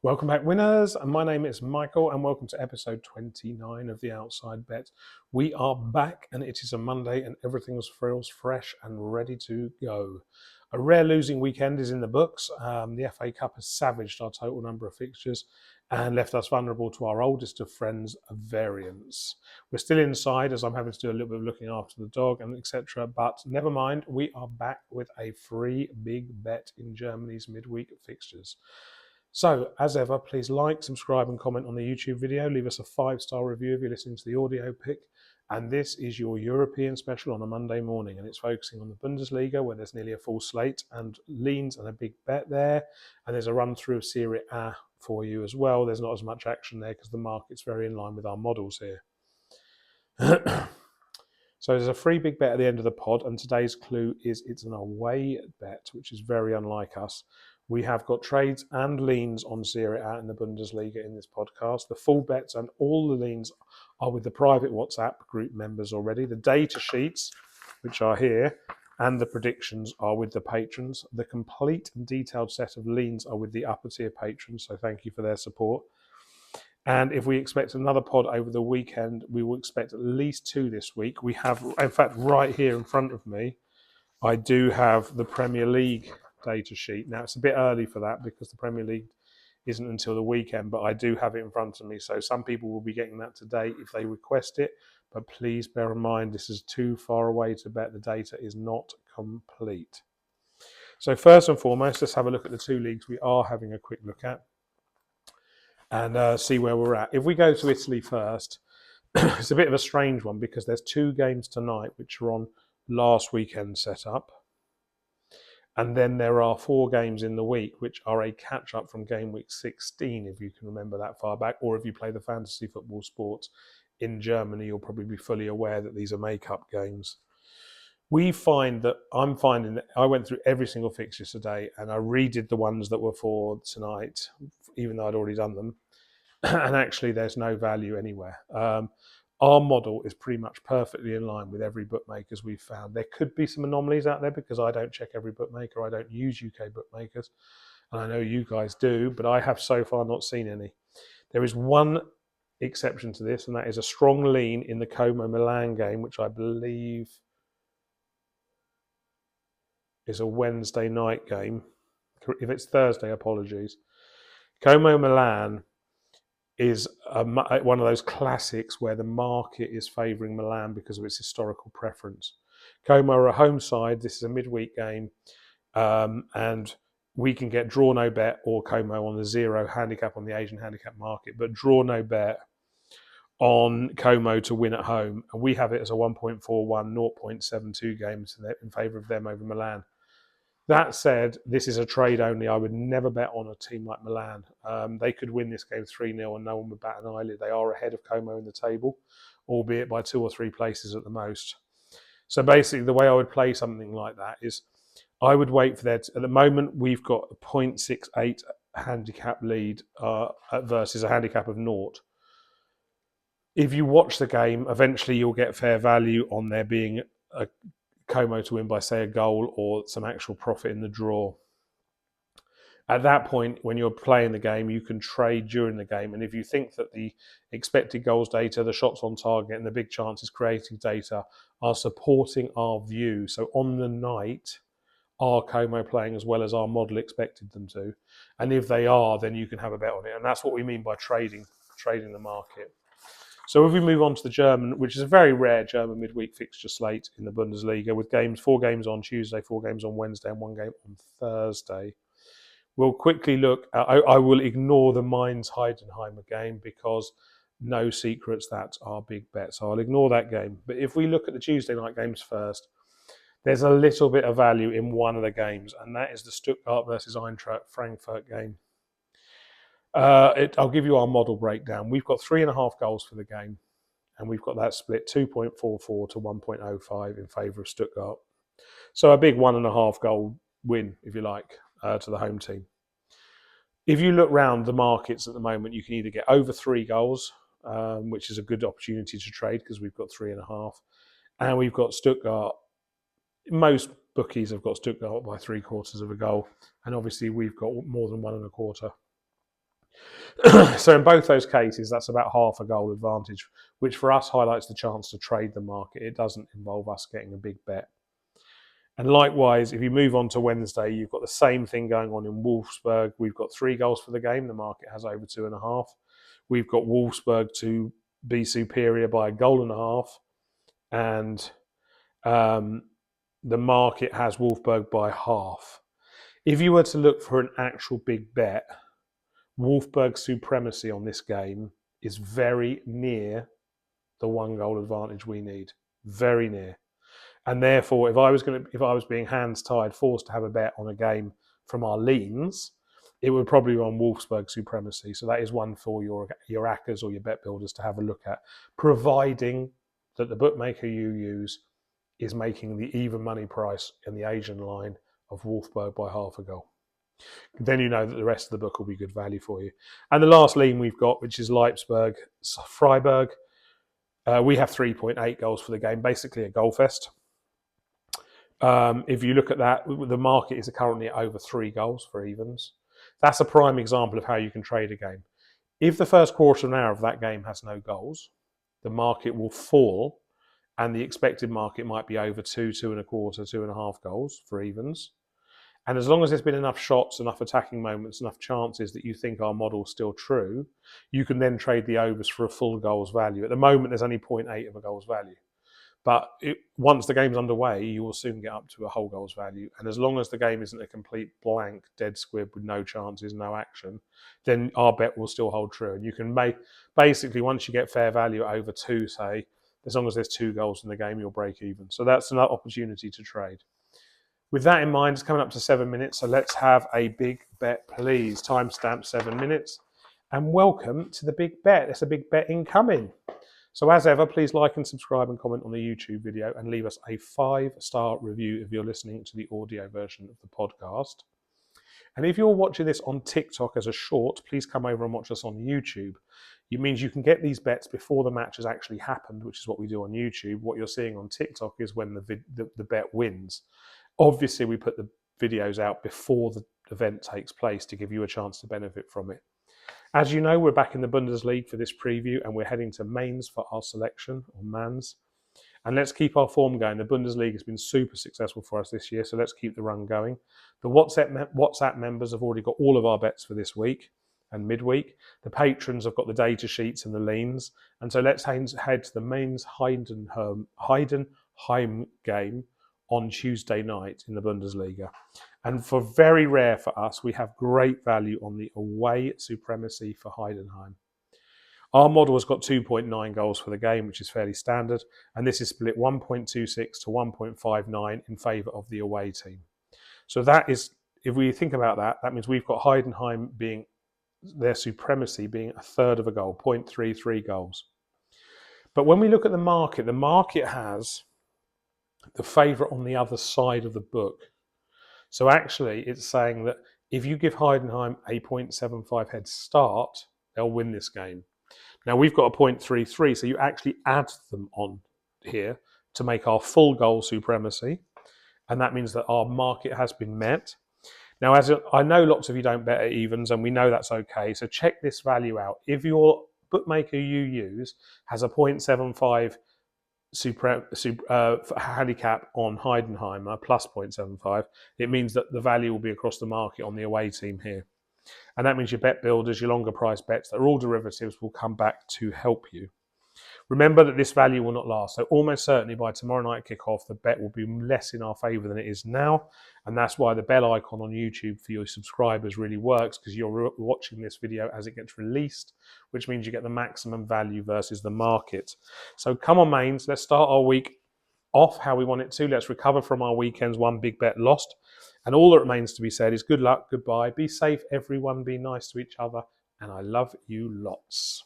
Welcome back, winners. My name is Michael, and welcome to episode 29 of the Outside Bet. We are back, and it is a Monday, and everything feels fresh and ready to go. A rare losing weekend is in the books. The FA Cup has savaged our total number of fixtures and left us vulnerable to our oldest of friends, variance. We're still inside, as I'm having to do a little bit of looking after the dog and etc. But never mind, we are back with a free big bet in Germany's midweek fixtures. So, as ever, please like, subscribe, and comment on the YouTube video. Leave us a 5-star review if you're listening to the audio pick. And this is your European special on a Monday morning, and it's focusing on the Bundesliga, where there's nearly a full slate and leans and a big bet there. And there's a run through of Serie A for you as well. There's not as much action there because the market's very in line with our models here. So there's a free big bet at the end of the pod, and today's clue is it's an away bet, which is very unlike us. We have got trades and leans on Serie A in the Bundesliga in this podcast. The full bets and all the leans are with the private WhatsApp group members already. The data sheets, which are here, and the predictions are with the patrons. The complete and detailed set of leans are with the upper tier patrons, so thank you for their support. And if we expect another pod over the weekend, we will expect at least 2 this week. We have, in fact, right here in front of me, I do have the Premier League data sheet. Now, it's a bit early for that because the Premier League isn't until the weekend, but I do have it in front of me. So some people will be getting that today if they request it. But please bear in mind, this is too far away to bet. The data is not complete. So first and foremost, let's have a look at the 2 leagues we are having a quick look at and see where we're at. If we go to Italy first, it's a bit of a strange one because there's 2 games tonight which are on last weekend's setup. And then there are 4 games in the week, which are a catch-up from game week 16, if you can remember that far back. Or if you play the fantasy football sports in Germany, you'll probably be fully aware that these are make-up games. We find that I'm finding that I went through every single fixture today, and I redid the ones that were for tonight, even though I'd already done them. And actually, there's no value anywhere. Our model is pretty much perfectly in line with every bookmakers we've found. There could be some anomalies out there because I don't check every bookmaker. I don't use UK bookmakers. And I know you guys do, but I have so far not seen any. There is one exception to this, and that is a strong lean in the Como Milan game, which I believe is a Wednesday night game. If it's Thursday, apologies. Como Milan is one of those classics where the market is favouring Milan because of its historical preference. Como are a home side. This is a midweek game, and we can get draw no bet or Como on the 0 handicap on the Asian handicap market, but draw no bet on Como to win at home. And we have it as a 1.41, 0.72 game in favour of them over Milan. That said, this is a trade only. I would never bet on a team like Milan. They could win this game 3-0 and no one would bat an eyelid. They are ahead of Como in the table, albeit by 2 or 3 places at the most. So basically, the way I would play something like that is I would wait for that. At the moment, we've got a 0.68 handicap lead versus a handicap of 0. If you watch the game, eventually you'll get fair value on there being a Como to win by, say, a goal or some actual profit in the draw. At that point, when you're playing the game, you can trade during the game. And if you think that the expected goals data, the shots on target, and the big chances creating data are supporting our view, so on the night, are Como playing as well as our model expected them to? And if they are, then you can have a bet on it. And that's what we mean by trading the market. So if we move on to the German, which is a very rare German midweek fixture slate in the Bundesliga with 4 games on Tuesday, 4 games on Wednesday, and 1 game on Thursday. We'll quickly look. I will ignore the Mainz Heidenheimer game because no secrets, that's our big bet. So I'll ignore that game. But if we look at the Tuesday night games first, there's a little bit of value in one of the games, and that is the Stuttgart versus Eintracht Frankfurt game. I'll give you our model breakdown. We've got 3.5 goals for the game, and we've got that split 2.44 to 1.05 in favour of Stuttgart. So a big 1.5 goal win, if you like, to the home team. If you look round the markets at the moment, you can either get over 3 goals, which is a good opportunity to trade because we've got 3.5, and we've got Stuttgart. Most bookies have got Stuttgart by 3/4 of a goal, and obviously we've got more than 1.25. So in both those cases, that's about half a goal advantage, which for us highlights the chance to trade the market. It doesn't involve us getting a big bet. And likewise, if you move on to Wednesday, you've got the same thing going on in Wolfsburg. We've got 3 goals for the game. The market has over 2.5. We've got Wolfsburg to be superior by 1.5 goals. And the market has Wolfsburg by half. If you were to look for an actual big bet, Wolfsburg's supremacy on this game is very near the 1 goal advantage we need. Very near. And therefore, if I was being hands tied, forced to have a bet on a game from our leans, it would probably be on Wolfsburg supremacy. So that is one for your ACCAs or your bet builders to have a look at, providing that the bookmaker you use is making the even money price in the Asian line of Wolfsburg by half a goal. Then you know that the rest of the book will be good value for you. And the last lean we've got, which is Leipzig-Freiburg, we have 3.8 goals for the game, basically a goal fest. If you look at that, the market is currently at over 3 goals for evens. That's a prime example of how you can trade a game. If the first quarter of an hour of that game has no goals, the market will fall, and the expected market might be over 2, 2.25, 2.5 goals for evens. And as long as there's been enough shots, enough attacking moments, enough chances that you think our model's still true, you can then trade the overs for a full goals value. At the moment, there's only 0.8 of a goals value. But once the game's underway, you will soon get up to a whole goals value. And as long as the game isn't a complete blank, dead squib with no chances, no action, then our bet will still hold true. And you can basically, once you get fair value at over 2, say, as long as there's 2 goals in the game, you'll break even. So that's another opportunity to trade. With that in mind, it's coming up to 7 minutes. So let's have a big bet, please. Timestamp 7 minutes. And welcome to the big bet. There's a big bet incoming. So as ever, please like and subscribe and comment on the YouTube video and leave us a 5-star review if you're listening to the audio version of the podcast. And if you're watching this on TikTok as a short, please come over and watch us on YouTube. It means you can get these bets before the match has actually happened, which is what we do on YouTube. What you're seeing on TikTok is when the bet wins. Obviously, we put the videos out before the event takes place to give you a chance to benefit from it. As you know, we're back in the Bundesliga for this preview, and we're heading to Mainz for our selection, or Mans. And let's keep our form going. The Bundesliga has been super successful for us this year, so let's keep the run going. The WhatsApp members have already got all of our bets for this week and midweek. The patrons have got the data sheets and the leans. And so let's head to the Mainz Heidenheim game on Tuesday night in the Bundesliga. And for very rare for us, we have great value on the away supremacy for Heidenheim. Our model has got 2.9 goals for the game, which is fairly standard, and this is split 1.26 to 1.59 in favour of the away team. So that is, if we think about that, that means we've got Heidenheim being, their supremacy being a third of a goal, 0.33 goals. But when we look at the market has the favourite on the other side of the book. So actually, it's saying that if you give Heidenheim a 0.75 head start, they'll win this game. Now, we've got a 0.33, so you actually add them on here to make our full goal supremacy, and that means that our market has been met. Now, I know lots of you don't bet at evens, and we know that's okay, so check this value out. If your bookmaker you use has a 0.75 handicap on Heidenheim plus 0.75, it means that the value will be across the market on the away team here. And that means your bet builders, your longer price bets that are all derivatives will come back to help you. Remember that this value will not last. So almost certainly by tomorrow night kickoff, the bet will be less in our favour than it is now. And that's why the bell icon on YouTube for your subscribers really works, because you're watching this video as it gets released, which means you get the maximum value versus the market. So come on, Mains, let's start our week off how we want it to. Let's recover from our weekend's one big bet lost. And all that remains to be said is good luck, goodbye, be safe, everyone, be nice to each other, and I love you lots.